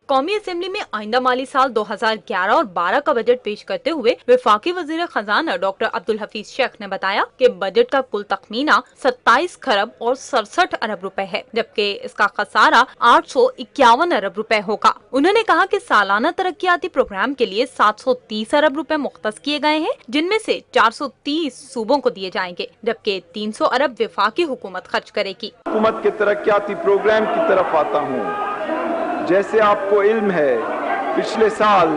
قومی اسمبلی میں آئندہ مالی سال 2011 اور 12 کا بجٹ پیش کرتے ہوئے وفاقی وزیر خزانہ ڈاکٹر عبدالحفیظ شیخ نے بتایا کہ بجٹ کا کل تخمینہ 27 خرب اور 67 ارب روپے ہے، جبکہ اس کا خسارہ 851 ارب روپے ہوگا۔ انہوں نے کہا کہ سالانہ ترقیاتی پروگرام کے لیے 730 ارب روپے مختص کیے گئے ہیں، جن میں سے 430 صوبوں کو دیے جائیں گے، جبکہ 300 ارب وفاقی حکومت خرچ کرے گی۔ حکومت کے ترقیاتی پروگرام کی طرف آتا ہوں۔ جیسے آپ کو علم ہے، پچھلے سال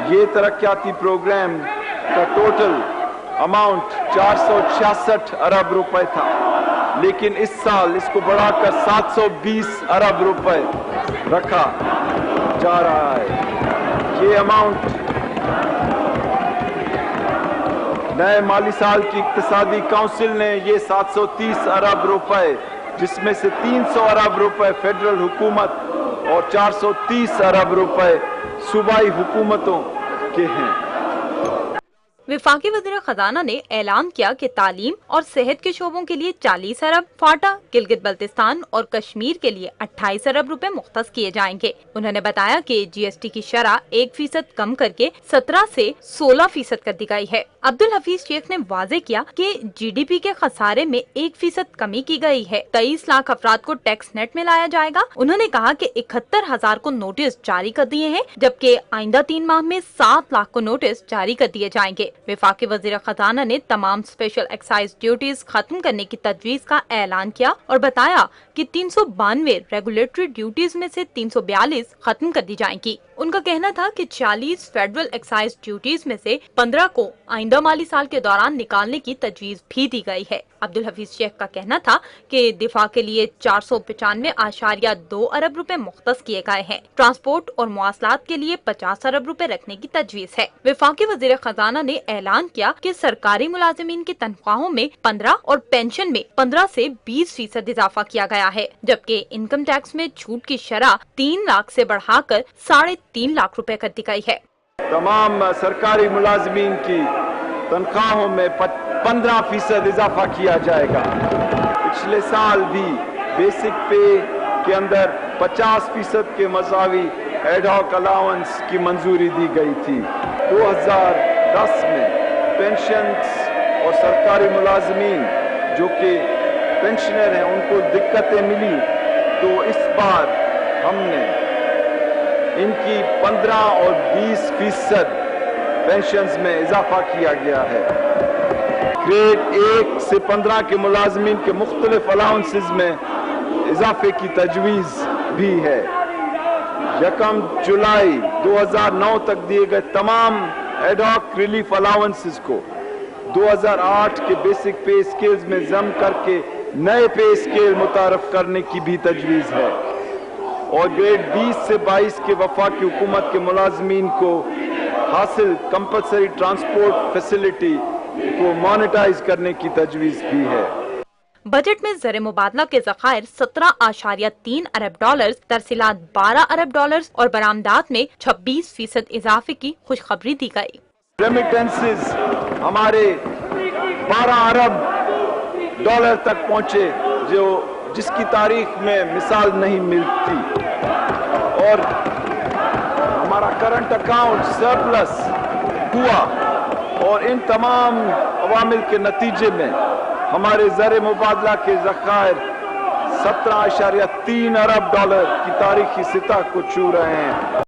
یہ ترقیاتی پروگرام کا ٹوٹل اماؤنٹ 466 ارب روپے تھا، لیکن اس سال اس کو بڑھا کر 720 ارب روپے رکھا جا رہا ہے۔ یہ اماؤنٹ نئے مالی سال کی اقتصادی کونسل نے یہ 730 ارب روپے، جس میں سے 300 ارب روپے فیڈرل حکومت اور 430 ارب روپے صوبائی حکومتوں کے ہیں۔ وفاقی وزیر خزانہ نے اعلان کیا کہ تعلیم اور صحت کے شعبوں کے لیے 40 ارب، فاٹا، گلگت بلتستان اور کشمیر کے لیے 28 ارب روپے مختص کیے جائیں گے۔ انہوں نے بتایا کہ جی ایس ٹی کی شرح 1% کم کر کے 17 سے 16% کر دی گئی ہے۔ عبدالحفیظ شیخ نے واضح کیا کہ جی ڈی پی کے خسارے میں 1% کمی کی گئی ہے۔ 23 لاکھ افراد کو ٹیکس نیٹ میں لایا جائے گا۔ انہوں نے کہا کہ 71,000 کو نوٹس جاری کر دیے ہیں، جبکہ آئندہ 3 ماہ میں 7 لاکھ کو نوٹس جاری کر دیے جائیں گے۔ وفاقی وزیر خزانہ نے تمام اسپیشل ایکسائز ڈیوٹیز ختم کرنے کی تجویز کا اعلان کیا اور بتایا کہ 392 ریگولیٹری ڈیوٹیز میں سے 342 ختم کر دی جائیں گی۔ ان کا کہنا تھا کہ 40 فیڈرل ایکسائز ڈیوٹیز میں سے 15 کو آئندہ مالی سال کے دوران نکالنے کی تجویز بھی دی گئی ہے۔ عبدالحفیظ شیخ کا کہنا تھا کہ دفاع کے لیے 495.2 ارب روپے مختص کیے گئے ہیں۔ ٹرانسپورٹ اور مواصلات کے لیے 50 ارب روپے رکھنے کی تجویز ہے۔ وفاقی وزیر خزانہ نے اعلان کیا کہ سرکاری ملازمین کی تنخواہوں میں 15 اور پینشن میں 15 سے 20% اضافہ کیا گیا ہے، جبکہ انکم ٹیکس میں چھوٹ کی شرح 3 لاکھ سے بڑھا کر 3.5 لاکھ روپے کر دی گئی ہے۔ تمام سرکاری ملازمین کی تنخواہوں میں 15% اضافہ کیا جائے گا۔ پچھلے سال بھی بیسک پے کے اندر 50% کے مساوی ایڈ ہاک الاؤنس کی منظوری دی گئی تھی۔ 2010 میں پینشنز اور سرکاری ملازمین جو کہ پینشنر ہیں ان کو دقتیں ملی، تو اس بار ہم نے ان کی 15 اور 20% پینشنز میں اضافہ کیا گیا ہے۔ گریڈ 1 سے 15 کے ملازمین کے مختلف الاؤنسز میں اضافے کی تجویز بھی ہے۔ 1 جولائی 2009 تک دیے گئے تمام ایڈ ہاک ریلیف الاؤنسز کو 2008 کے بیسک پے اسکیلز میں ضم کر کے نئے پے اسکیل متعارف کرنے کی بھی تجویز ہے، اور گریڈ 20 سے 22 کے وفاقی حکومت کے ملازمین کو حاصل کمپلسری ٹرانسپورٹ فیسلٹی کو مانیٹائز کرنے کی تجویز بھی ہے۔ بجٹ میں زر مبادلہ کے ذخائر 17.3 ارب ڈالرز، ترسیلات 12 ارب ڈالرز اور برآمدات میں 26% اضافے کی خوشخبری دی گئی۔ ریمیٹنسز ہمارے 12 ارب ڈالر تک پہنچے، جس کی تاریخ میں مثال نہیں ملتی، اور ہمارا کرنٹ اکاؤنٹ سرپلس ہوا، اور ان تمام عوامل کے نتیجے میں ہمارے زر مبادلہ کے ذخائر 17.3 ارب ڈالر کی تاریخی سطح کو چھو رہے ہیں۔